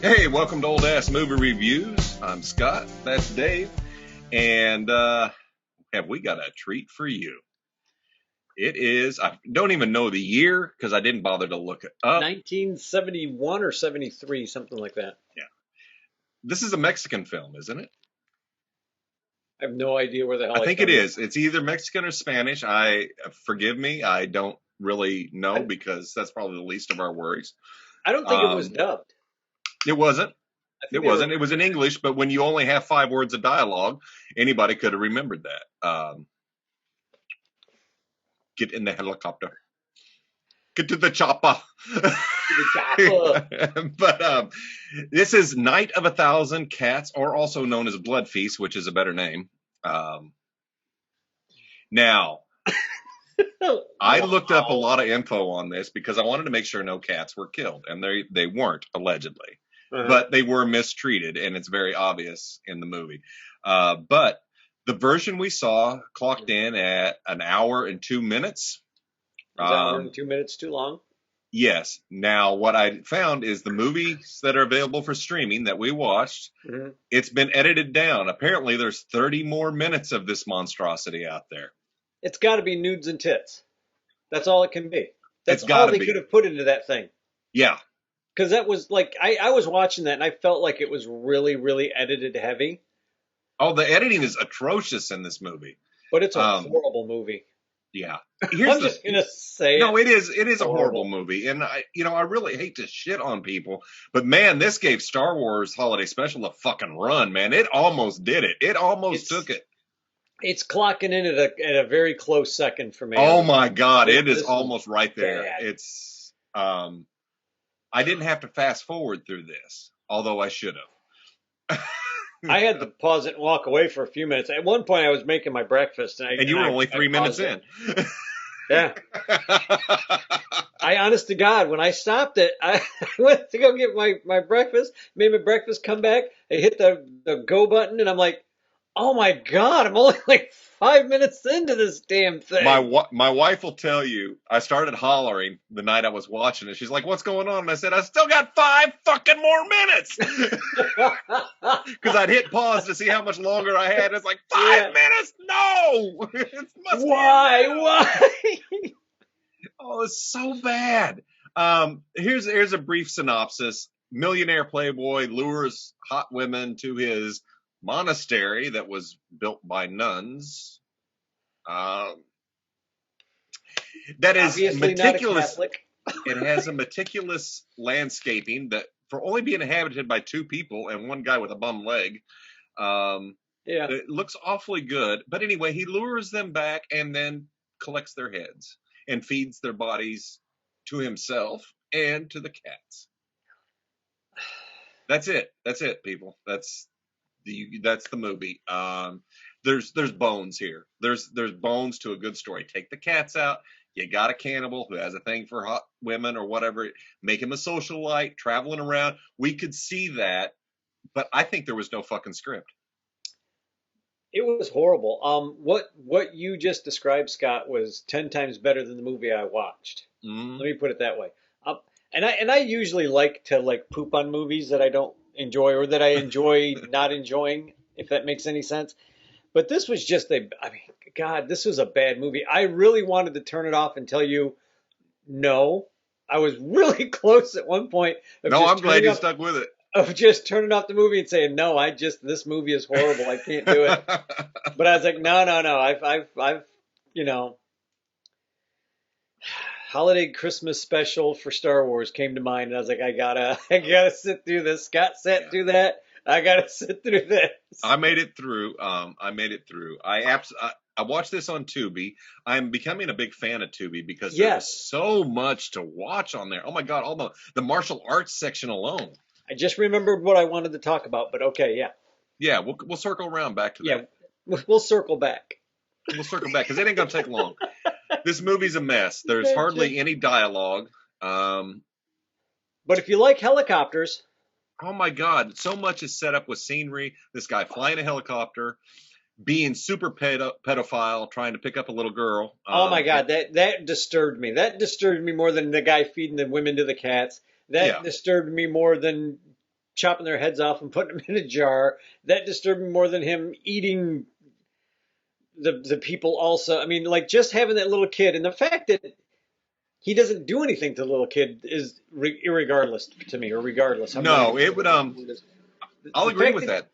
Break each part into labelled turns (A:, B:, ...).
A: Hey, welcome to Old Ass Movie Reviews. I'm Scott, that's Dave, and have we got a treat for you. It is, I don't even know the year because I didn't bother to look it up.
B: 1971 or 73, something like that.
A: Yeah. This is a Mexican film, isn't it?
B: I have no idea where the hell
A: I think it
B: found
A: is. It's either Mexican or Spanish. Forgive me, I don't really know because that's probably the least of our worries.
B: I don't think it was dubbed.
A: It wasn't. It wasn't.
B: Were...
A: It was in English, but when you only have 5 words of dialogue, anybody could have remembered that. Get in the helicopter. Get to the chopper. But this is Night of 1,000 Cats, or also known as Blood Feast, which is a better name. Now, I looked up a lot of info on this because I wanted to make sure no cats were killed, and they weren't, allegedly. But they were mistreated, and it's very obvious in the movie. But the version we saw clocked in at 1 hour and 2 minutes.
B: Is that 1 hour and 2 minutes too long?
A: Yes. Now, what I found is the movies that are available for streaming that we watched, it's been edited down. Apparently, there's 30 more minutes of this monstrosity out there.
B: It's got to be nudes and tits. That's all it can be. That's all they could have put into that thing.
A: Yeah.
B: Because that was like, I was watching that and I felt like it was really, really edited heavy.
A: Oh, the editing is atrocious in this movie.
B: But it's a horrible movie.
A: Yeah.
B: I'm just going to say
A: no, it is a horrible movie. And I really hate to shit on people, but man, this gave Star Wars Holiday Special a fucking run, man. It almost did it. It almost took it.
B: It's clocking in at a very close second for me.
A: Oh my God. It is almost right there. Bad. It's, I didn't have to fast forward through this, although I should have.
B: I had to pause it and walk away for a few minutes. At one point, I was making my breakfast,
A: and you were only 3 minutes in.
B: Yeah. I, honest to God, when I stopped it, I went to go get my breakfast, made my breakfast, come back, I hit the go button, and I'm like, oh my God, I'm only like 5 minutes into this damn thing.
A: My wife will tell you, I started hollering the night I was watching it. She's like, what's going on? And I said, I still got 5 fucking more minutes. Because I'd hit pause to see how much longer I had. It's like, 5 minutes? No!
B: Why?
A: Oh, it's so bad. Here's a brief synopsis. Millionaire playboy lures hot women to his monastery that was built by nuns. That is obviously meticulous. It has a meticulous landscaping that, for only being inhabited by 2 people and 1 guy with a bum leg, it looks awfully good. But anyway, he lures them back and then collects their heads and feeds their bodies to himself and to the cats. That's it, people. That's the movie. There's bones here. There's bones to a good story. Take the cats out. You got a cannibal who has a thing for hot women or whatever. Make him a socialite, traveling around. We could see that, but I think there was no fucking script.
B: It was horrible. What you just described, Scott, was 10 times better than the movie I watched. Let me put it that way. And I usually like to poop on movies that I don't enjoy or that I enjoy not enjoying, if that makes any sense. But this was just God, this was a bad movie. I really wanted to turn it off and tell you no. I was really close at one point.
A: No, I'm glad you stuck with it.
B: Of just turning off the movie and saying, no, this movie is horrible. I can't do it. But I was like, no. I've holiday Christmas special for Star Wars came to mind. And I was like, I gotta sit through this. Scott sat through that. I gotta sit through this.
A: I made it through. I watched this on TUBI. I'm becoming a big fan of TUBI because there's so much to watch on there. Oh my God, all the martial arts section alone.
B: I just remembered what I wanted to talk about, but okay, yeah.
A: Yeah, we'll circle around back to that.
B: Yeah, we'll circle back.
A: We'll circle back because it ain't gonna take long. This movie's a mess. There's hardly any dialogue.
B: But if you like helicopters,
A: oh my God, so much is set up with scenery. This guy flying a helicopter, being super pedophile, trying to pick up a little girl.
B: Oh my God, that disturbed me. That disturbed me more than the guy feeding the women to the cats. That disturbed me more than chopping their heads off and putting them in a jar. That disturbed me more than him eating the people also. I mean, like just having that little kid and the fact that he doesn't do anything to the little kid is irregardless to me, or regardless.
A: No, it would. I'll agree with that.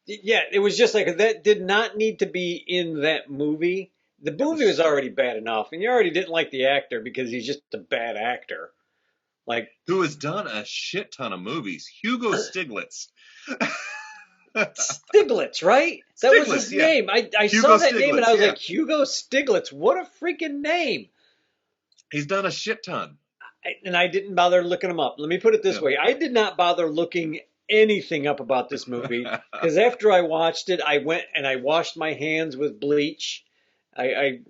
B: Yeah, it was just like that did not need to be in that movie. The movie was already bad enough, and you already didn't like the actor because he's just a bad actor. Like
A: who has done a shit ton of movies? Hugo Stiglitz.
B: Stiglitz, right? That was his name. I saw that name and I was like, Hugo Stiglitz. What a freaking name!
A: He's done a shit ton.
B: And I didn't bother looking him up. Let me put it this way: I did not bother looking anything up about this movie because after I watched it, I went and I washed my hands with bleach. I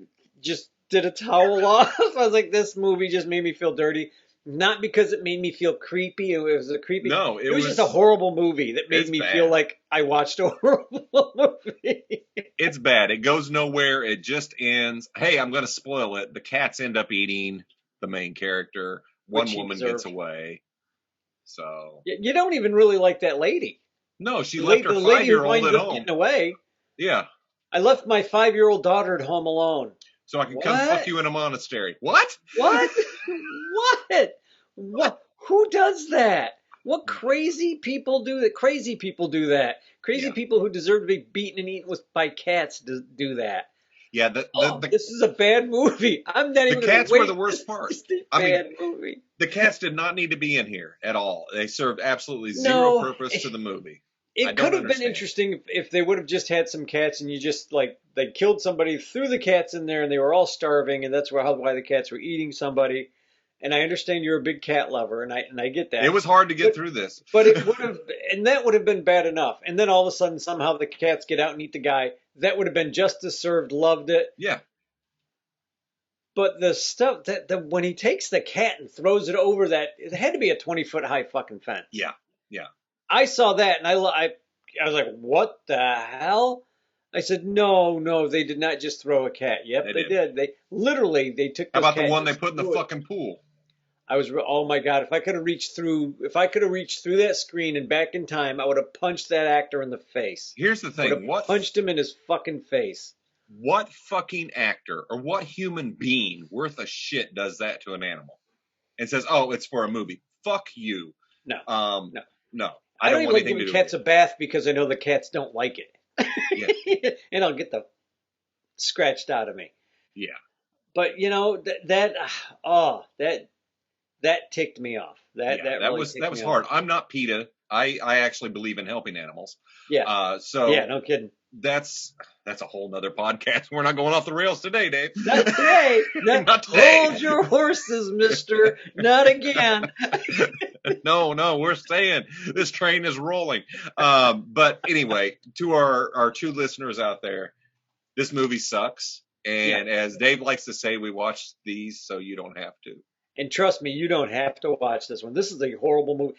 B: just did a towel off. I was like, this movie just made me feel dirty. Not because it made me feel creepy. It was a creepy.
A: No,
B: it was just a horrible movie that made me feel like I watched a horrible movie.
A: It's bad. It goes nowhere. It just ends. Hey, I'm going to spoil it. The cats end up eating the main character. One woman gets away. So
B: you don't even really like that lady.
A: No, she left her 5-year-old at home.
B: Getting away.
A: Yeah.
B: I left my 5-year-old daughter at home alone.
A: So I can come fuck you in a monastery. What?
B: What? What? Who does that? What crazy people do that? Crazy people do that. Crazy people who deserve to be beaten and eaten by cats do that.
A: Yeah,
B: this is a bad movie. I'm not even.
A: The cats were the worst part.
B: This is a bad movie.
A: The cats did not need to be in here at all. They served absolutely zero purpose to the movie.
B: It could have been interesting if they would have just had some cats and you just like they killed somebody, threw the cats in there, and they were all starving, and that's why the cats were eating somebody. And I understand you're a big cat lover, and I get that.
A: It was hard to get through this,
B: but it would have, and that would have been bad enough. And then all of a sudden, somehow the cats get out and eat the guy. That would have been just as served. Loved it.
A: Yeah.
B: But the stuff that when he takes the cat and throws it over that, it had to be a 20-foot high fucking fence.
A: Yeah.
B: I saw that and I was like, what the hell? I said, no, they did not just throw a cat. Yep, they did. They took.
A: How about the one they put in the fucking pool?
B: Oh my God, if I could have reached through that screen and back in time, I would have punched that actor in the face.
A: Here's the thing.
B: Punched him in his fucking face.
A: What fucking actor or what human being worth a shit does that to an animal and says, oh, it's for a movie? Fuck you.
B: No.
A: No.
B: I don't even like giving cats a bath because I know the cats don't like it. Yeah. And I'll get the scratched out of me.
A: Yeah.
B: But that ticked me off. That
A: was hard. I'm not PETA. I actually believe in helping animals.
B: Yeah.
A: Yeah,
B: no kidding.
A: That's a whole nother podcast. We're not going off the rails today, Dave.
B: Not today.
A: Not today.
B: Hold your horses, mister. Not again.
A: No, we're staying. This train is rolling. But anyway, to our two listeners out there, this movie sucks. And as Dave likes to say, we watch these so you don't have to.
B: And trust me, you don't have to watch this one. This is a horrible movie.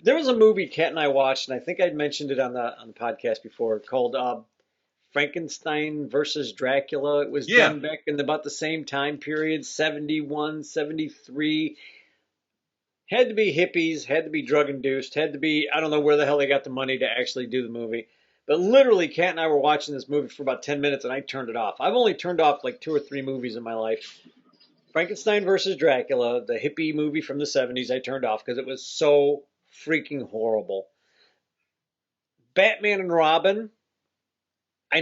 B: There was a movie Kat and I watched, and I think I'd mentioned it on the podcast before, called Frankenstein versus Dracula. It was done back in about the same time period, 71, 73. Had to be hippies, had to be drug-induced, had to be, I don't know where the hell they got the money to actually do the movie. But literally, Kat and I were watching this movie for about 10 minutes, and I turned it off. I've only turned off like 2 or 3 movies in my life. Frankenstein versus Dracula, the hippie movie from the 70s, I turned off because it was so freaking horrible. Batman and Robin, I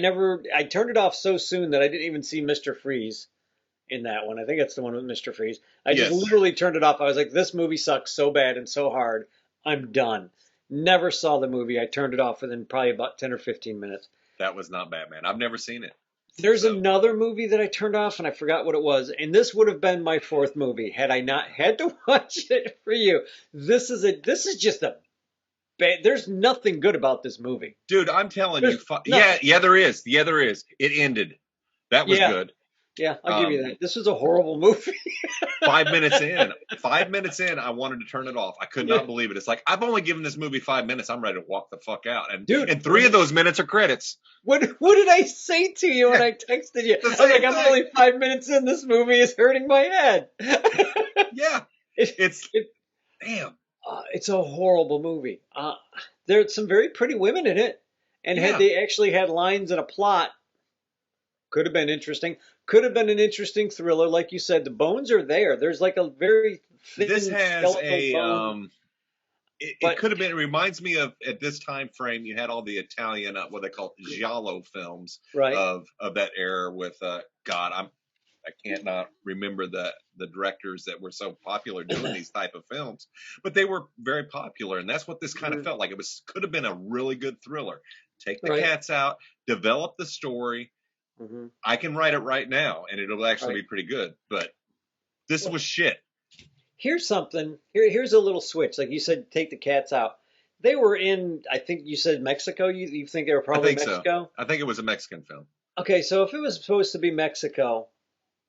B: turned it off so soon that I didn't even see Mr. Freeze in that one. I think that's the one with Mr. Freeze. I just literally turned it off. I was like, this movie sucks so bad and so hard. I'm done. Never saw the movie. I turned it off within probably about 10 or 15 minutes.
A: That was not Batman. I've never seen it.
B: There's another movie that I turned off and I forgot what it was. And this would have been my 4th movie had I not had to watch it for you. This is just a bad, there's nothing good about this movie.
A: Dude, I'm telling you. There is. Yeah, there is. It ended. That was good.
B: Yeah, I'll give you that. This was a horrible movie.
A: 5 minutes in, I wanted to turn it off. I could not believe it. It's like, I've only given this movie 5 minutes. I'm ready to walk the fuck out. And dude, and 3 of those minutes are credits.
B: What did I say to you when I texted you? I was like, I'm only 5 minutes in. This movie is hurting my head.
A: Yeah. Damn.
B: It's a horrible movie. There's some very pretty women in it, and had
A: Yeah.
B: they actually had lines and a plot, could have been interesting. Could have been an interesting thriller, like you said. The bones are there. There's like a very
A: This
B: thin
A: has
B: skeletal
A: a
B: bone,
A: it
B: but
A: could have been. It reminds me of at this time frame you had all the Italian what they call giallo films
B: right.
A: of that era with God. I can't not remember the directors that were so popular doing these type of films, but they were very popular, and that's what this kind of felt like. It was could have been a really good thriller. Take the
B: Right.
A: cats out, develop the story. I can write it right now, and it'll actually be pretty good. But this was shit.
B: Here's something. Here's a little switch. Like you said, take the cats out. They were in, I think you said Mexico. You think they were probably Mexico?
A: So. I think it was a Mexican film.
B: Okay, so if it was supposed to be Mexico,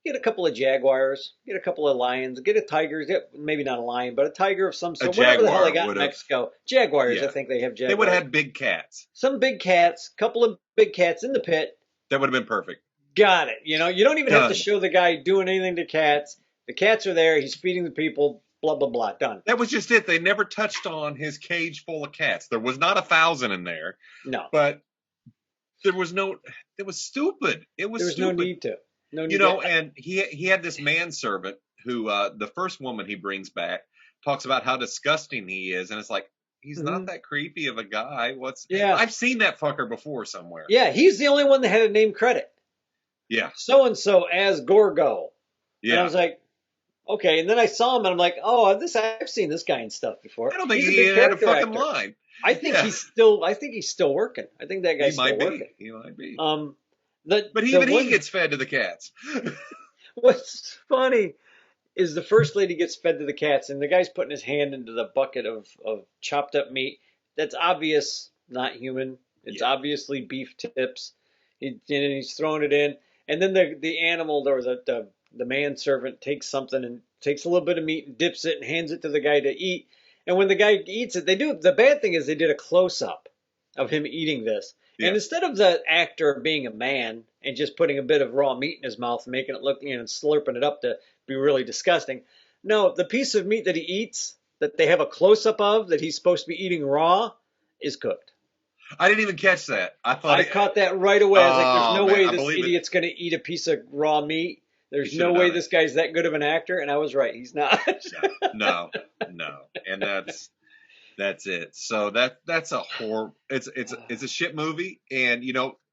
B: get a couple of jaguars, get a couple of lions, get a tiger, maybe not a lion, but a tiger of some sort. Whatever the hell they got in Mexico. Jaguars, I think they have jaguars.
A: They would have had big cats.
B: Some big cats, couple of big cats in the pit.
A: That would have been perfect.
B: Got it. You don't even have to show the guy doing anything to cats. The cats are there. He's feeding the people. Blah, blah, blah. Done.
A: That was just it. They never touched on his cage full of cats. There was not 1,000 in there.
B: No.
A: But there was no. It was stupid. It was. There was
B: stupid. No need to. No need
A: and he had this manservant who the first woman he brings back talks about how disgusting he is, and it's like he's not that creepy of a guy. I've seen that fucker before somewhere.
B: Yeah, he's the only one that had a name credit.
A: Yeah.
B: So and so as Gorgo. Yeah. And I was like, okay. And then I saw him, and I'm like, oh, I've seen this guy in stuff before.
A: I don't think he had a fucking line.
B: I think he's still working. I think that guy's still working.
A: He might be.
B: But
A: he gets fed to the cats.
B: What's funny is the first lady gets fed to the cats, and the guy's putting his hand into the bucket of chopped up meat. That's obvious, not human. It's obviously beef tips. He's throwing it in, and then the animal or the manservant takes something and takes a little bit of meat and dips it and hands it to the guy to eat. And when the guy eats it, the bad thing is they did a close up of him eating this. Yeah. And instead of the actor being a man and just putting a bit of raw meat in his mouth and making it look, and slurping it up to be really disgusting, no, the piece of meat that he eats, that they have a close up of, that he's supposed to be eating raw, is cooked.
A: I didn't even catch that.
B: I caught that right away. I was like, there's no way this idiot's going to eat a piece of raw meat. There's no way this guy's that good of an actor. And I was right. He's not.
A: No. And that's it. So that's a horror. It's a shit movie. And,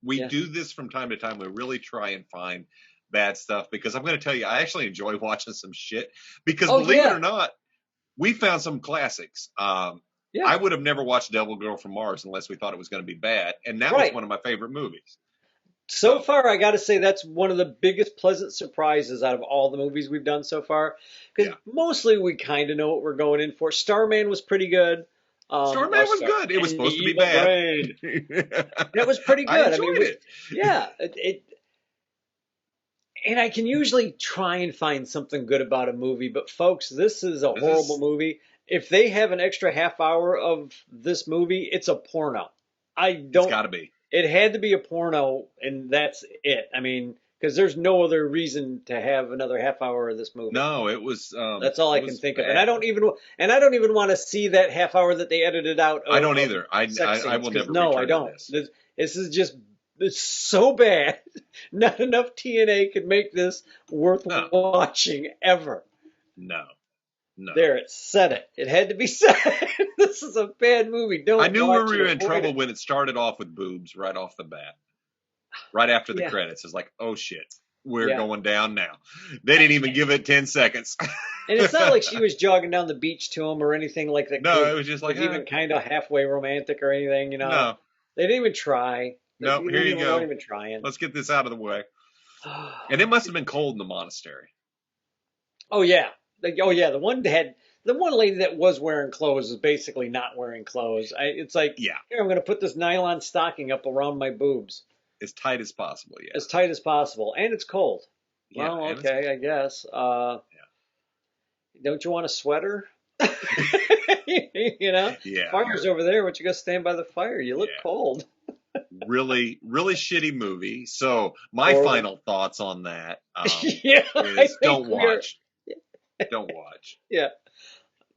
A: we do this from time to time. We really try and find bad stuff, because I'm going to tell you, I actually enjoy watching some shit, because believe it or not, we found some classics. I would have never watched Devil Girl from Mars unless we thought it was going to be bad. And that was one of my favorite movies.
B: So far, I got to say that's one of the biggest pleasant surprises out of all the movies we've done so far. Because mostly we kind of know what we're going in for. Starman was pretty good.
A: Starman was good. It was supposed to be bad.
B: It was pretty good.
A: I enjoyed it.
B: Yeah. And I can usually try and find something good about a movie. But folks, this is a horrible movie. If they have an extra half hour of this movie, it's a porno. It's got to be. It had to be a porno, and that's it. I mean, because there's no other reason to have another half hour of this movie.
A: No, it was.
B: That's all I can think of, and I don't even want to see that half hour that they edited out.
A: I don't either. I will never.
B: No, I don't. This is just. It's so bad. Not enough TNA could make this worth watching ever.
A: No.
B: There, it said it. It had to be said. This is a bad movie.
A: I knew we were in trouble when it started off with boobs right off the bat. Right after the credits. It's like, oh shit, we're going down now. They didn't even give it 10 seconds.
B: And it's not like she was jogging down the beach to him or anything like that.
A: No, it was just like
B: even kind of halfway romantic or anything, No. They didn't even try.
A: No, here you go.
B: They weren't even trying.
A: Let's get this out of the way. And it must have been cold in the monastery.
B: Oh yeah. The one lady that was wearing clothes is basically not wearing clothes. It's like, here, I'm going to put this nylon stocking up around my boobs.
A: As tight as possible,
B: As tight as possible. And it's cold. Yeah, well, okay, I guess. Don't you want a sweater?
A: Yeah.
B: Fire's over there. Why don't you go stand by the fire? You look cold.
A: Really, really shitty movie. So my final thoughts on that is don't watch. Don't watch.
B: Yeah.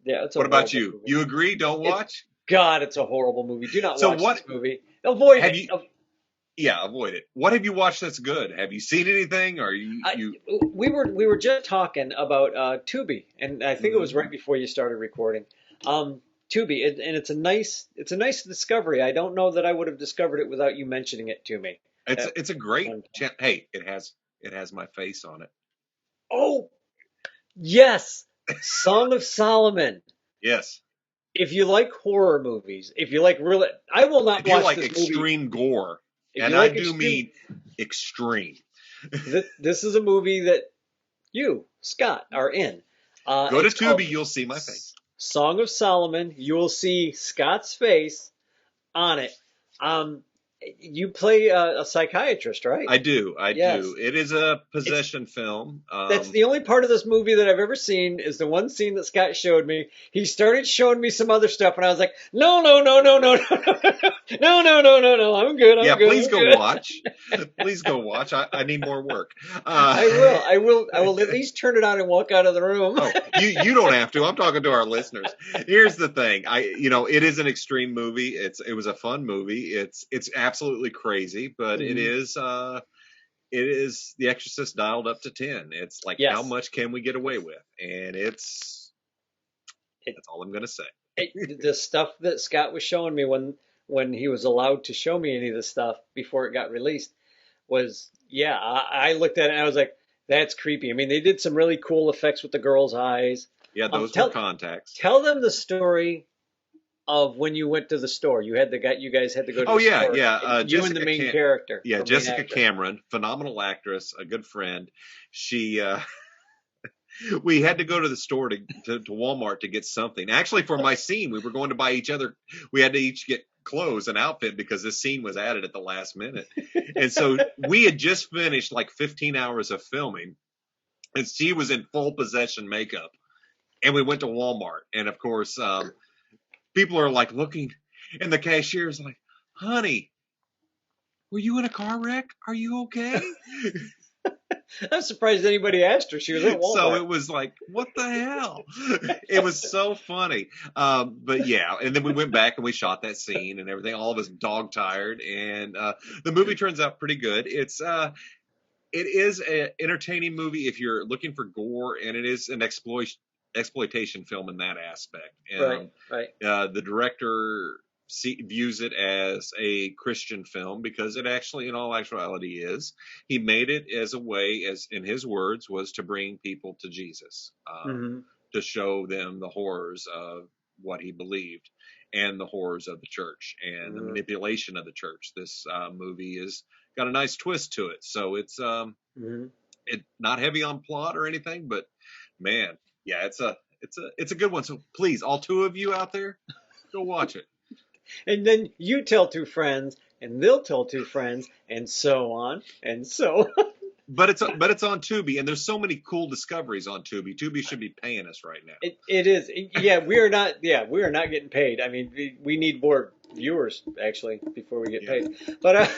B: Yeah, it's a
A: What about you?
B: movie.
A: You agree? Don't watch?
B: God, it's a horrible movie. Do not
A: So
B: watch
A: what
B: this movie. Avoid
A: have
B: it.
A: you? Yeah, avoid it. What have you watched that's good? Have you seen anything? Or you?
B: We were just talking about TUBI, and I think it was
A: Mhm.
B: right before you started recording. TUBI, and it's a nice discovery. I don't know that I would have discovered it without you mentioning it to me.
A: It's a great.
B: One time.
A: Hey, it has my face on it.
B: Oh yes, Song of Solomon.
A: Yes.
B: If you like horror movies, if you like really, I will not
A: If you
B: watch
A: like
B: this movie.
A: extreme gore,
B: If you
A: and I
B: like
A: do
B: extreme,
A: mean extreme.
B: this is a movie that you, Scott, are in.
A: Go to
B: It's called
A: Tubi, you'll see my face.
B: Song of Solomon. You will see Scott's face on it. Um, you play a psychiatrist, right?
A: I do.
B: Yes.
A: It is a possession film.
B: That's the only part of this movie that I've ever seen is the one scene that Scott showed me. He started showing me some other stuff, and I was like, no, no, no, no, no, no, no, no, no, no, no. I'm good.
A: Yeah,
B: I'm good.
A: please
B: I'm
A: go
B: good.
A: watch. Please go watch. I need more work.
B: I will at least turn it on and walk out of the room.
A: Oh, you don't have to. I'm talking to our listeners. Here's the thing. It is an extreme movie. It was a fun movie. It's absolutely crazy, but it is The Exorcist dialed up to 10. It's like,
B: Yes.
A: how much can we get away with? And that's all I'm going to say.
B: The stuff that Scott was showing me when he was allowed to show me any of the stuff before it got released was, yeah, I looked at it and I was like, that's creepy. I mean, they did some really cool effects with the girl's eyes.
A: Yeah, those were contacts.
B: Tell them the story of when you went to the store. You guys had to go to the store.
A: Yeah.
B: You and the main character.
A: Yeah, Jessica Cameron, phenomenal actress, a good friend. She we had to go to the store to Walmart to get something. Actually, for my scene, we were going to buy each other. We had to each get clothes and outfit because this scene was added at the last minute. And so we had just finished like 15 hours of filming, and she was in full possession makeup. And we went to Walmart, and of course, people are like looking, and the cashier's like, "Honey, were you in a car wreck? Are you okay?"
B: I'm surprised anybody asked her. She was at Walmart.
A: So it was like, what the hell? It was so funny. But yeah, and then we went back and we shot that scene and everything. All of us dog tired, and the movie turns out pretty good. It is an entertaining movie if you're looking for gore, and it is an exploitation film in that aspect.
B: Right.
A: The director views it as a Christian film because it actually, in all actuality, is. He made it as a way, as in his words, was to bring people to Jesus, to show them the horrors of what he believed and the horrors of the church and the manipulation of the church. This movie is got a nice twist to it, so it's not heavy on plot or anything, but man, yeah, it's a good one. So please, all two of you out there, go watch it.
B: And then you tell two friends, and they'll tell two friends, and so on, and so on.
A: But it's on Tubi, and there's so many cool discoveries on Tubi. Tubi should be paying us right now.
B: It is. Yeah, we are not. Yeah, we are not getting paid. I mean, we need more viewers actually before we get paid. But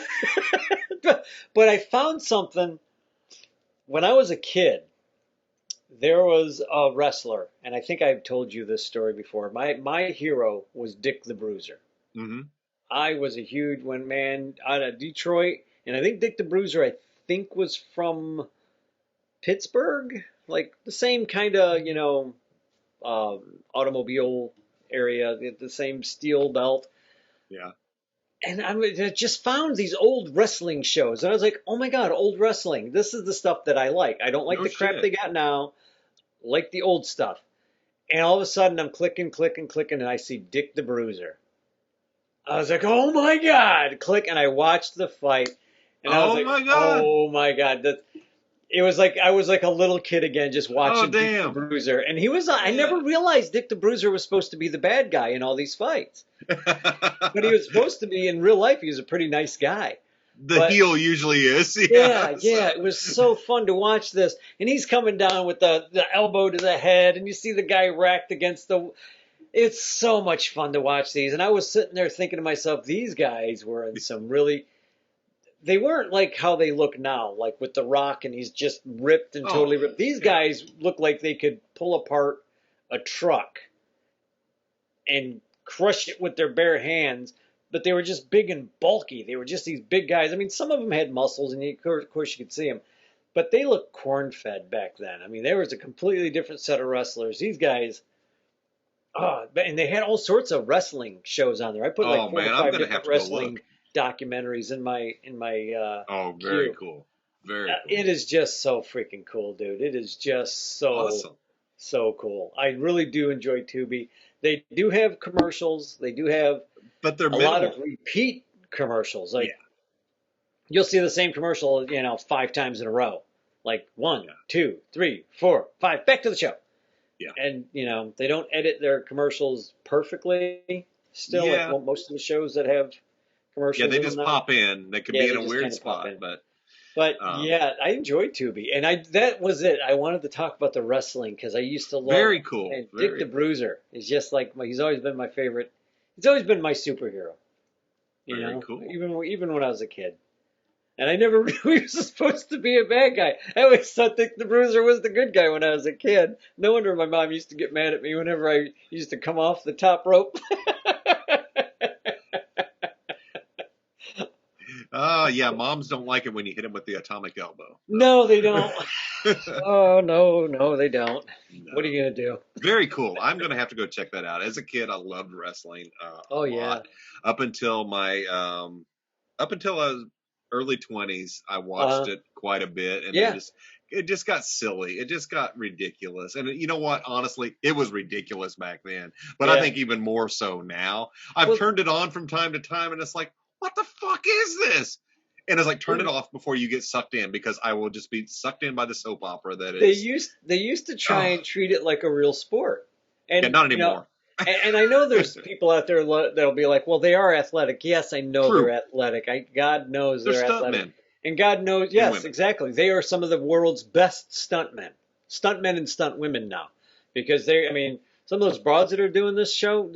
B: but I found something when I was a kid. There was a wrestler, and I think I've told you this story before. My hero was Dick the Bruiser.
A: Mm-hmm.
B: I was a huge man out of Detroit, and I think Dick the Bruiser, I think, was from Pittsburgh, like the same kind of automobile area, the same steel belt.
A: Yeah.
B: And I just found these old wrestling shows, and I was like, oh my God, old wrestling. This is the stuff that I like. I don't like the crap they got now. Like the old stuff. And all of a sudden I'm clicking, and I see Dick the Bruiser. I was like, oh my God, click, and I watched the fight. And I was like, oh my God. It was like I was like a little kid again just watching Dick the Bruiser. And I never realized Dick the Bruiser was supposed to be the bad guy in all these fights. But he was supposed to be, in real life, he was a pretty nice guy.
A: The heel usually is.
B: Yeah. It was so fun to watch this. And he's coming down with the elbow to the head, and you see the guy racked against the... It's so much fun to watch these. And I was sitting there thinking to myself, these guys were in some really... They weren't like how they look now, like with The Rock, and he's just ripped and totally ripped. These guys look like they could pull apart a truck and crush it with their bare hands. But they were just big and bulky. They were just these big guys. I mean, some of them had muscles, and of course you could see them. But they looked corn-fed back then. I mean, there was a completely different set of wrestlers. These guys, and they had all sorts of wrestling shows on there. I put like 4 or 5 different wrestling documentaries in my
A: oh, very queue. Cool. Very cool.
B: It is just so freaking cool, dude. It is just so awesome. So cool. I really do enjoy Tubi. They do have commercials. They do have
A: they're
B: a lot of repeat commercials. Like you'll see the same commercial, 5 times in a row. Like 1, 2, 3, 4, 5. Back to the show. Yeah. And they don't edit their commercials perfully. Still, like most of the shows that have commercials.
A: Yeah, they just pop in. They could be in a weird spot,
B: But I enjoyed Tubi, and that was it. I wanted to talk about the wrestling because I used to love.
A: Very cool.
B: And Dick the Bruiser is just like he's always been my favorite. He's always been my superhero.
A: Very cool.
B: Even when I was a kid, and I never knew he was supposed to be a bad guy. I always thought Dick the Bruiser was the good guy when I was a kid. No wonder my mom used to get mad at me whenever I used to come off the top rope.
A: Yeah, moms don't like it when you hit them with the atomic elbow.
B: No, they don't. Oh, no, they don't. No. What are you going to do?
A: Very cool. I'm going to have to go check that out. As a kid, I loved wrestling a lot. Up until I was early 20s, I watched it quite a bit. And it just got silly. It just got ridiculous. And you know what? Honestly, it was ridiculous back then. But I think even more so now. I've turned it on from time to time, and it's like, what the fuck is this? And it's like, turn it off before you get sucked in, because I will just be sucked in by the soap opera that is.
B: They used to try and treat it like a real sport. And
A: not anymore.
B: And I know there's people out there that'll be like, well, they are athletic. Yes, I know they're athletic. God knows they're athletic. Stuntmen. And God knows, yes, exactly. They are some of the world's best stuntmen. Stuntmen and stunt women now. Because some of those broads that are doing this show,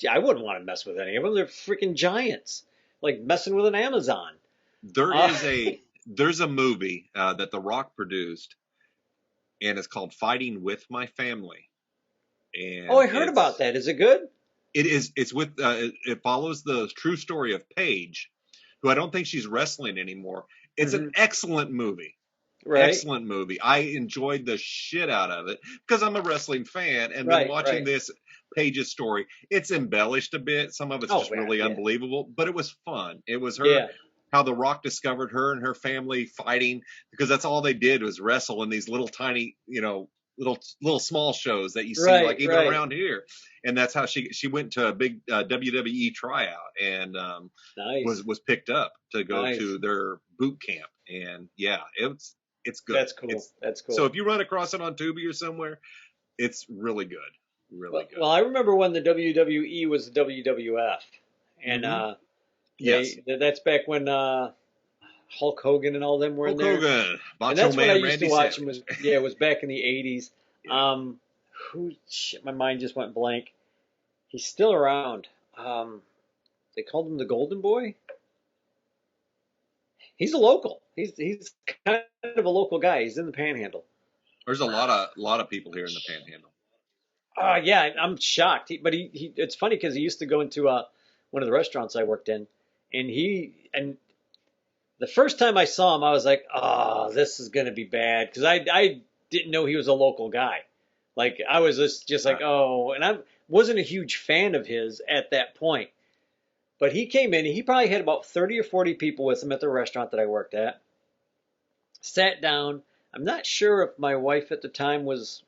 B: I wouldn't want to mess with any of them. They're freaking giants. Like messing with an Amazon.
A: There's a movie that The Rock produced, and it's called Fighting with My Family. And
B: I heard about that. Is it good?
A: It is. It's with. It follows the true story of Paige, who I don't think she's wrestling anymore. It's an excellent movie. Right. Excellent movie. I enjoyed the shit out of it because I'm a wrestling fan, and then watching this Paige's story, it's embellished a bit. Some of it's just really unbelievable, but it was fun. It was her, how The Rock discovered her and her family fighting, because that's all they did was wrestle in these little tiny, little small shows that you see like even around here. And that's how she went to a big WWE tryout and was picked up to go to their boot camp. And it's good.
B: That's cool. That's cool.
A: So if you run across it on Tubi or somewhere, it's really good. Really good.
B: Well, I remember when the WWE was the WWF, and that's back when Hulk Hogan and all them were in there.
A: Hulk Hogan,
B: and that's when I used to watch him. It was back in the '80s. My mind just went blank. He's still around. They called him the Golden Boy. He's a local. He's kind of a local guy. He's in the Panhandle.
A: There's a lot of people here in the Panhandle.
B: I'm shocked. But it's funny because he used to go into one of the restaurants I worked in, and the first time I saw him, I was like, oh, this is gonna be bad, because I didn't know he was a local guy. Like I was just like, oh, and I wasn't a huge fan of his at that point. But he came in, and he probably had about 30 or 40 people with him at the restaurant that I worked at. Sat down. I'm not sure if my wife at the time was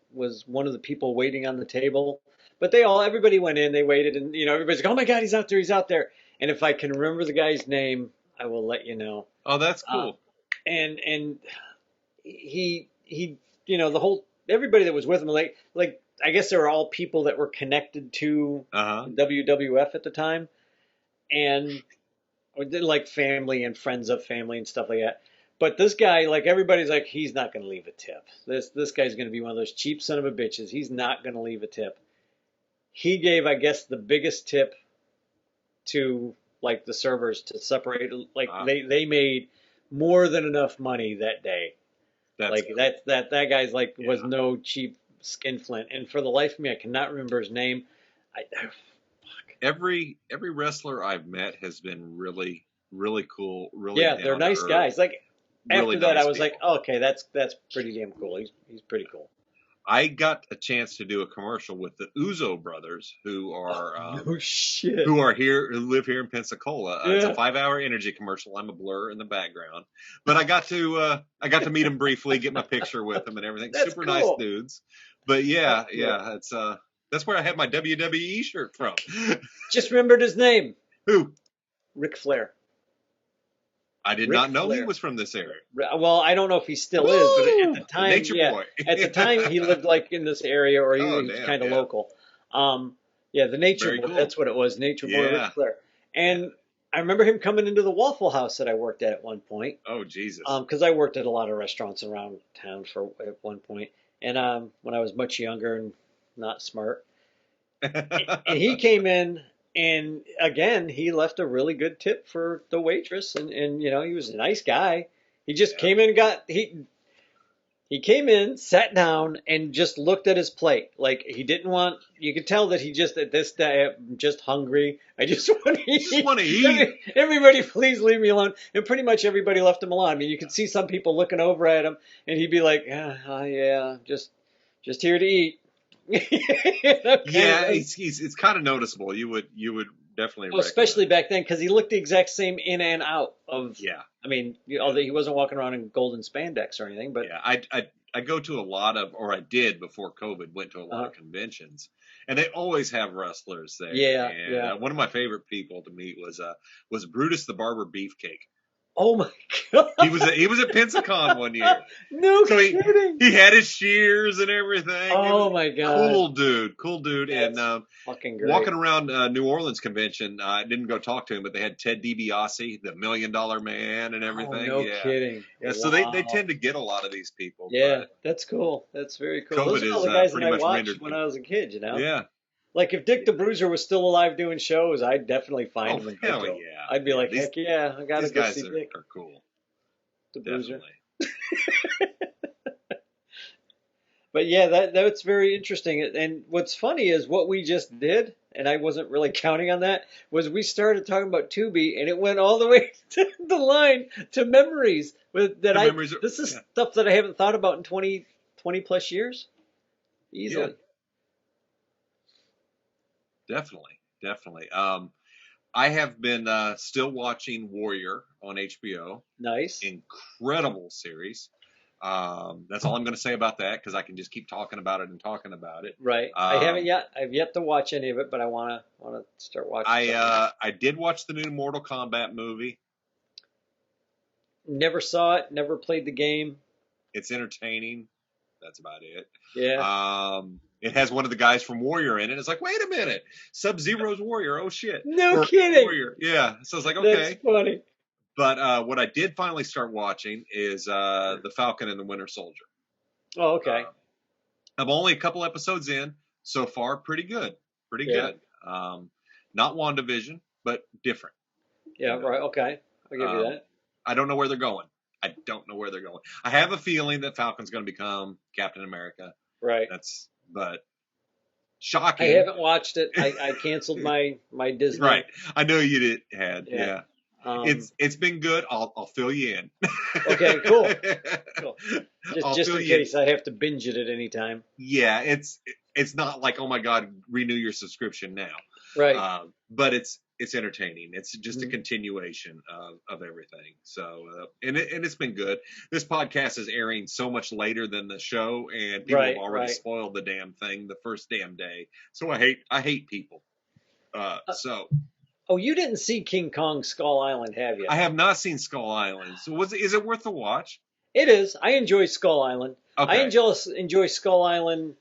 B: one of the people waiting on the table, but everybody went in, they waited, and everybody's like, oh my God, he's out there. And if I can remember the guy's name, I will let you know.
A: Oh, that's cool.
B: And he everybody that was with him, like I guess they were all people that were connected to WWF at the time, and like family and friends of family and stuff like that. But this guy, like everybody's like, he's not going to leave a tip. This guy's going to be one of those cheap son of a bitches. He's not going to leave a tip. He gave, I guess, the biggest tip to like the servers to separate. Like they made more than enough money that day. That guy's like was no cheap skinflint. And for the life of me, I cannot remember his name.
A: Every wrestler I've met has been really, really cool. Really,
B: they're nice guys. Like
A: really
B: after that,
A: nice
B: I was
A: people.
B: like, oh, okay, that's pretty damn cool. He's pretty cool.
A: I got a chance to do a commercial with the Uzo brothers, who are
B: no shit.
A: who live here in Pensacola. It's a 5-hour energy commercial. I'm a blur in the background, but I got to meet them briefly, get my picture with them and everything.
B: That's
A: Super
B: cool.
A: Nice dudes. But it's that's where I had my WWE shirt from.
B: Just remembered his name.
A: Who?
B: Ric Flair.
A: I did not know he was from this area.
B: Well, I don't know if he still is, but at the time,
A: Nature Boy.
B: At the time he lived like in this area, or he was kind of local. The Nature Boy. Cool. That's what it was, Nature Boy Ric Flair. And I remember him coming into the Waffle House that I worked at one point.
A: Oh Jesus!
B: Because I worked at a lot of restaurants around town at one point, and when I was much younger and not smart, and he came in. And again, he left a really good tip for the waitress, and he was a nice guy. He just came in and he came in, sat down, and just looked at his plate. Like he didn't want. You could tell that he just at this day, I'm just hungry. I just want to eat.
A: Just want to eat.
B: Everybody, please leave me alone. And pretty much everybody left him alone. I mean, you could see some people looking over at him, and he'd be like, just here to eat.
A: It's kind of noticeable. You would definitely.
B: Especially back then, because he looked the exact same in and out of.
A: Yeah.
B: I mean, although he wasn't walking around in golden spandex or anything, but
A: I go to a lot of, or I did before COVID, went to a lot of conventions, and they always have wrestlers there.
B: Yeah.
A: One of my favorite people to meet was Brutus the Barber Beefcake.
B: Oh my God!
A: He was at Pensacon one year.
B: No kidding.
A: He had his shears and everything.
B: Oh my God!
A: Cool dude.
B: That's
A: and
B: fucking great.
A: Walking around New Orleans convention, I didn't go talk to him, but they had Ted DiBiase, the $1 Million Man, and everything.
B: Oh, no kidding.
A: Yeah, so they tend to get a lot of these people.
B: Yeah, that's cool. That's very cool.
A: COVID
B: Those are all the guys that I watched
A: rendered
B: when I was a kid.
A: Yeah.
B: Like if Dick the Bruiser was still alive doing shows, I'd definitely find him.
A: Hell yeah!
B: I'd be like, heck yeah, I gotta go see Dick.
A: These guys are cool.
B: The Bruiser. But yeah, that's very interesting. And what's funny is what we just did, and I wasn't really counting on that, was we started talking about TUBI, and it went all the way to the line to memories. This is stuff that I haven't thought about in 20 plus years. Easily.
A: Yeah. Definitely. I have been still watching Warrior on HBO.
B: Nice.
A: Incredible series. That's all I'm going to say about that, because I can just keep talking about it.
B: Right. I haven't yet. I've yet to watch any of it, but I want to start watching.
A: I did watch the new Mortal Kombat movie.
B: Never saw it. Never played the game.
A: It's entertaining. That's about it.
B: Yeah.
A: It has one of the guys from Warrior in it. It's like, wait a minute, Sub-Zero's Warrior. Oh shit.
B: No kidding.
A: Warrior. Yeah. So it's like, okay.
B: That's funny.
A: But what I did finally start watching is the Falcon and the Winter Soldier.
B: Oh, okay.
A: I'm only a couple episodes in so far. Pretty good. Good. Not WandaVision, but different.
B: Yeah. Right. Okay. I'll give you that.
A: I don't know where they're going. I have a feeling that Falcon's going to become Captain America.
B: Right.
A: But shocking.
B: I haven't watched it. I canceled my Disney.
A: Right. I know you had. Yeah. It's been good. I'll fill you in.
B: Okay. Cool. Just in case I have to binge it at any time.
A: Yeah. It's not like, oh my God, renew your subscription now.
B: Right.
A: But it's entertaining. It's just a continuation of everything. So, and it's been good. This podcast is airing so much later than the show, and people have already spoiled the damn thing the first damn day. So I hate people.
B: Oh, you didn't see King Kong Skull Island, have you?
A: I have not seen Skull Island. So is it worth the watch?
B: It is. I enjoy Skull Island.
A: Okay.
B: I enjoy Skull Island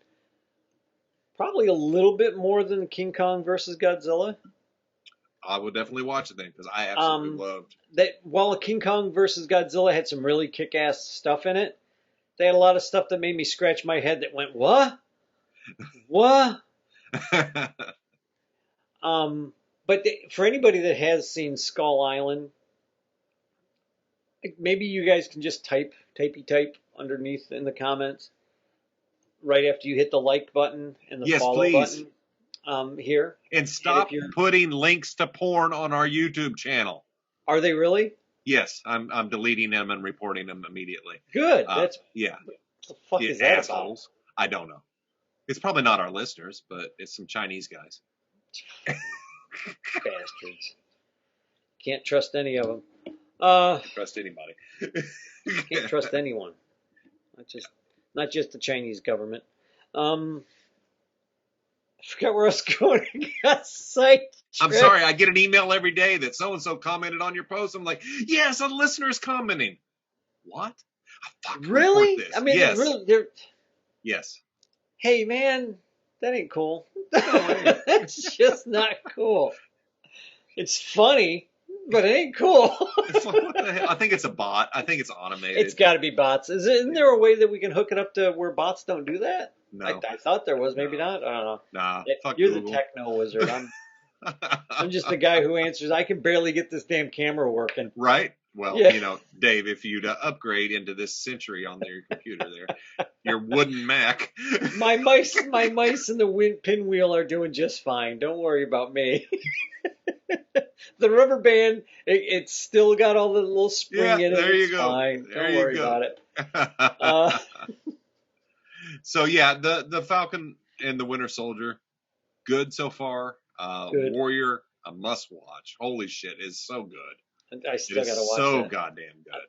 B: probably a little bit more than King Kong versus Godzilla.
A: I will definitely watch it then, because I absolutely loved
B: that. While King Kong versus Godzilla had some really kick-ass stuff in it, they had a lot of stuff that made me scratch my head that went, what? But for anybody that has seen Skull Island, maybe you guys can just type underneath in the comments right after you hit the like button and the follow button. here.
A: And stop putting links to porn on our YouTube channel.
B: Are they really?
A: Yes, I'm deleting them and reporting them immediately.
B: Good.
A: What the
B: fuck is that
A: assholes? About? I don't know. It's probably not our listeners, but it's some Chinese guys.
B: Bastards. Can't trust any of them.
A: Trust anybody.
B: Can't trust anyone. Not just the Chinese government. I forgot where I was going.
A: I'm sorry. I get an email every day that so and so commented on your post. I'm like, yes, a listener's commenting. What?
B: Really? I mean,
A: yes.
B: They're...
A: Yes.
B: Hey, man, that ain't cool. That's just not cool. It's funny, but it ain't cool.
A: It's like, what the hell? I think it's a bot. I think it's automated.
B: It's got to be bots. Isn't there a way that we can hook it up to where bots don't do that?
A: No.
B: I thought there was. Maybe not. I don't know.
A: Nah.
B: You're
A: Google.
B: the techno wizard. I'm just the guy who answers. I can barely get this damn camera working.
A: Right? Well, yeah. Dave, if you'd upgrade into this century on your computer there, your wooden Mac.
B: My mice and the pinwheel are doing just fine. Don't worry about me. The rubber band, it's still got all the little spring in it.
A: There you
B: it's
A: go.
B: Fine. Don't worry about it.
A: So yeah, the Falcon and the Winter Soldier, good so far. Good. Warrior, a must watch. Holy shit, is so good.
B: I still gotta watch
A: so
B: that.
A: Goddamn good.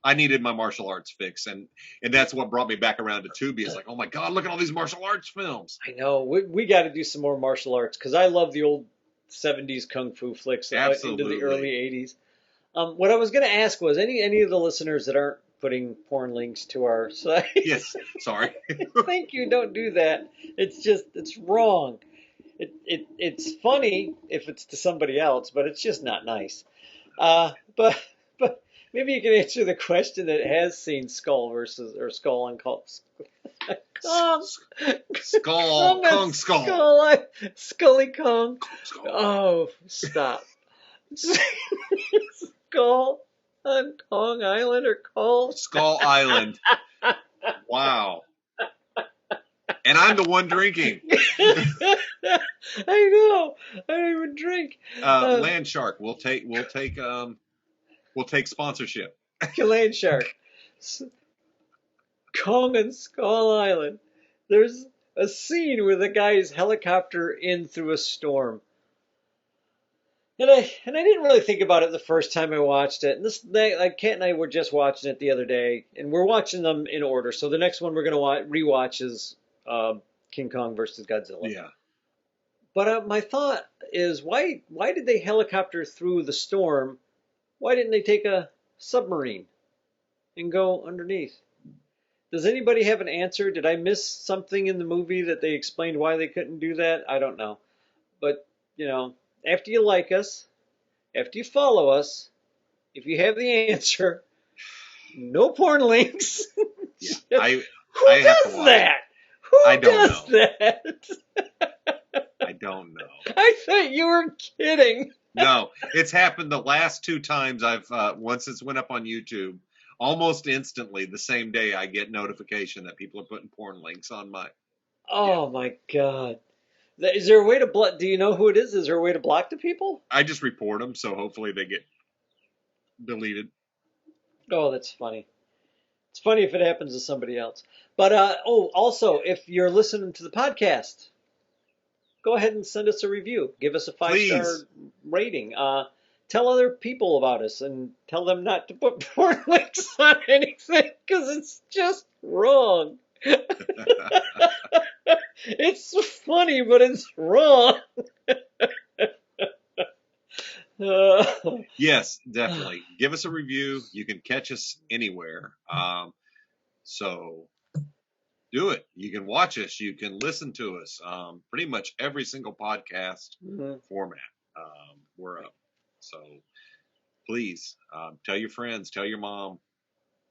A: I needed my martial arts fix, and that's what brought me back around to Tubi. It's like, oh my god, look at all these martial arts films.
B: I know. We got to do some more martial arts because I love the old 70s kung fu flicks into the early 80s. What I was going to ask was any of the listeners that aren't putting porn links to our site.
A: Yes, sorry.
B: Thank you. Don't do that. It's wrong. It's funny if it's to somebody else, but it's just not nice. But maybe you can answer the question that has seen Skull on Kong. Scully Kong. Oh, stop. Skull on Kong Island or Call?
A: Skull Island. Wow. And I'm the one drinking.
B: I know. I don't even drink.
A: Land Shark. We'll take sponsorship.
B: Land Shark. Kong and Skull Island. There's a scene where the guy is helicopter in through a storm. And I didn't really think about it the first time I watched it. And Kent and I were just watching it the other day, and we're watching them in order. So the next one we're going to rewatch is King Kong versus Godzilla.
A: Yeah.
B: But my thought is, why did they helicopter through the storm? Why didn't they take a submarine and go underneath? Does anybody have an answer? Did I miss something in the movie that they explained why they couldn't do that? I don't know. But, after you like us, after you follow us, if you have the answer, no porn links.
A: Yeah,
B: Who does that? Who does that?
A: I don't know.
B: I thought you were kidding.
A: No, it's happened the last two times once it's went up on YouTube. Almost instantly, the same day, I get notification that people are putting porn links on my.
B: Oh my god! Is there a way to block? Do you know who it is? Is there a way to block the people?
A: I just report them, so hopefully they get deleted.
B: Oh, that's funny. It's funny if it happens to somebody else. But also, if you're listening to the podcast, go ahead and send us a review. Give us a 5-star rating. Tell other people about us and tell them not to put porn links on anything because it's just wrong. It's funny, but it's wrong.
A: Yes, definitely. Give us a review. You can catch us anywhere. So do it. You can watch us. You can listen to us. Pretty much every single podcast format. We're up. So please tell your friends, tell your mom,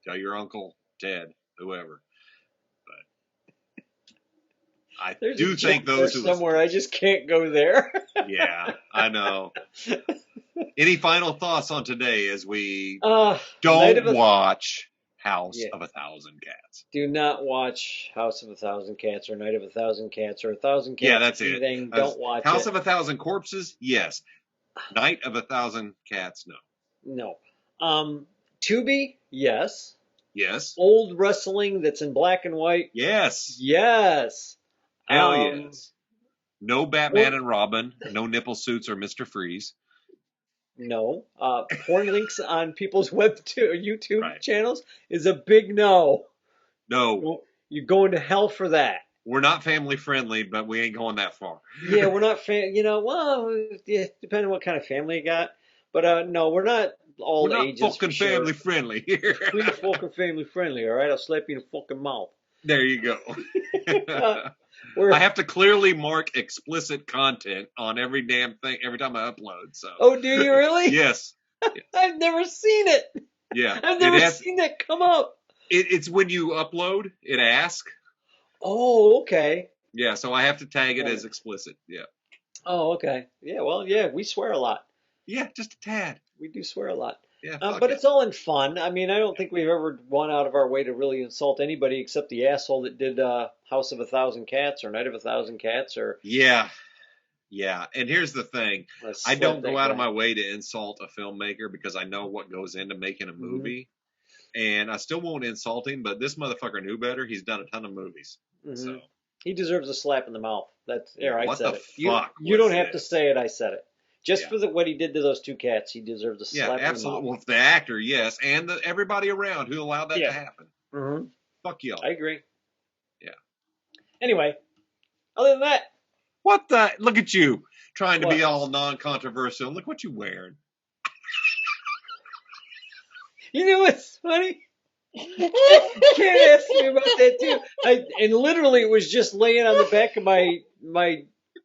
A: tell your uncle, Ted, whoever. But I do think those who
B: somewhere I just can't go there.
A: Yeah, I know. Any final thoughts on today as we don't watch House of a Thousand Cats.
B: Do not watch House of a Thousand Cats or Night of a Thousand Cats or A Thousand Cats.
A: Yeah, that's
B: anything.
A: it.
B: Don't watch
A: House of a Thousand Corpses, yes. Night of a Thousand Cats, no.
B: No. TUBI, yes.
A: Yes.
B: Old wrestling that's in black and white.
A: Yes.
B: Yes.
A: Hell yes. No Batman and Robin. No nipple suits or Mr. Freeze.
B: No. Porn links on people's YouTube channels is a big no.
A: No.
B: You're going to hell for that.
A: We're not family friendly, but we ain't going that far.
B: Yeah, we're not depending on what kind of family you got. But no, we're not all
A: we're
B: ages.
A: We're not fucking family friendly here.
B: We're fucking family friendly, all right? I'll slap you in the fucking mouth.
A: There you go. I have to clearly mark explicit content on every damn thing every time I upload. So.
B: Oh, do you really?
A: Yes.
B: I've never seen it.
A: Yeah.
B: I've never seen that come up.
A: It's when you upload, it asks.
B: Oh, okay.
A: Yeah, so I have to tag it as explicit. Yeah.
B: Oh, okay. Yeah, well, yeah, we swear a lot.
A: Yeah, just a tad.
B: We do swear a lot.
A: Yeah,
B: but it's all in fun. I mean, I don't think we've ever gone out of our way to really insult anybody except the asshole that did House of a Thousand Cats or Night of a Thousand Cats or.
A: Yeah. Yeah. And here's the thing. I don't go out of my way to insult a filmmaker because I know what goes into making a movie. Mm-hmm. And I still won't insult him, but this motherfucker knew better. He's done a ton of movies. Mm-hmm. So
B: he deserves a slap in the mouth. That's there. I said it.
A: Fuck
B: you don't have to say it. I said it. Just for what he did to those two cats, he deserves a slap.
A: Yeah, absolutely. Well, the actor, yes, and everybody around who allowed that to happen.
B: Mm-hmm.
A: Fuck y'all.
B: I agree.
A: Yeah.
B: Anyway, other than that,
A: what the? Look at you trying to be all non-controversial. Look what you're wearing.
B: You know what's funny? Can't ask me about that too. And literally, it was just laying on the back of my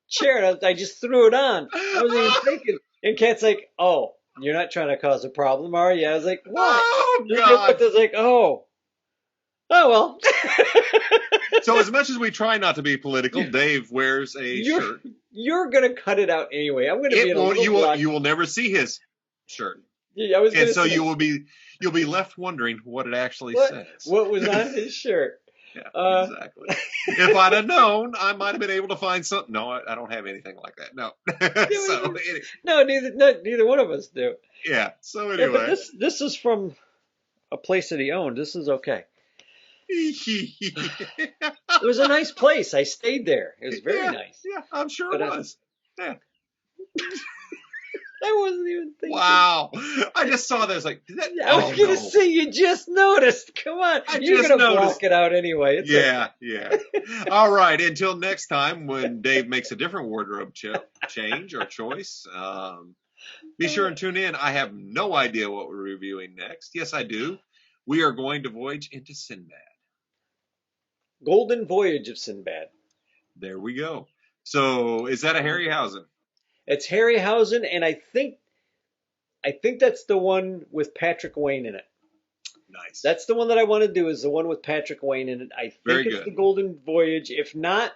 B: chair, and I just threw it on. I wasn't even thinking. And Kat's like, "Oh, you're not trying to cause a problem, are you?" I was like, "What?"
A: Oh God!
B: I was like, "Oh well."
A: So as much as we try not to be political, Dave wears a shirt.
B: You're gonna cut it out anyway. I'm gonna be in a little
A: you will never see his shirt.
B: Yeah, I was
A: and so you'll be left wondering what it actually says.
B: What was on his shirt?
A: Yeah, exactly. If I'd have known, I might have been able to find something. No, I don't have anything like that. No.
B: No, neither one of us do.
A: Yeah. So anyway,
B: but this is from a place that he owned. This is okay. It was a nice place. I stayed there. It was very nice.
A: Yeah, I'm sure it was. Yeah.
B: I wasn't even thinking.
A: Wow. I just saw this. Like,
B: I was going to say, you just noticed. Come on. You're going to block it out anyway. It's
A: yeah. All right. Until next time, when Dave makes a different wardrobe change or choice, be sure and tune in. I have no idea what we're reviewing next. Yes, I do. We are going to voyage into Sinbad.
B: Golden Voyage of Sinbad.
A: There we go. So, is that a Harryhausen?
B: It's Harryhausen, and I think that's the one with Patrick Wayne in it.
A: Nice.
B: That's the one that I want to do. Is the one with Patrick Wayne in it. I think it's the Golden Voyage. If not,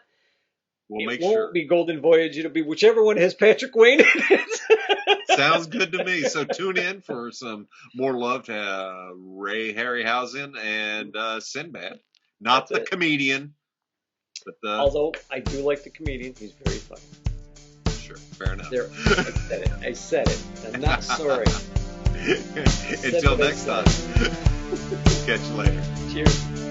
B: it won't be Golden Voyage. It'll be whichever one has Patrick Wayne in it.
A: Sounds good to me. So tune in for some more love to Ray Harryhausen and Sinbad. Not the comedian, but
B: although I do like the comedian. He's very funny.
A: Fair enough.
B: I said it. I'm not sorry.
A: Until next time. Catch you later.
B: Cheers.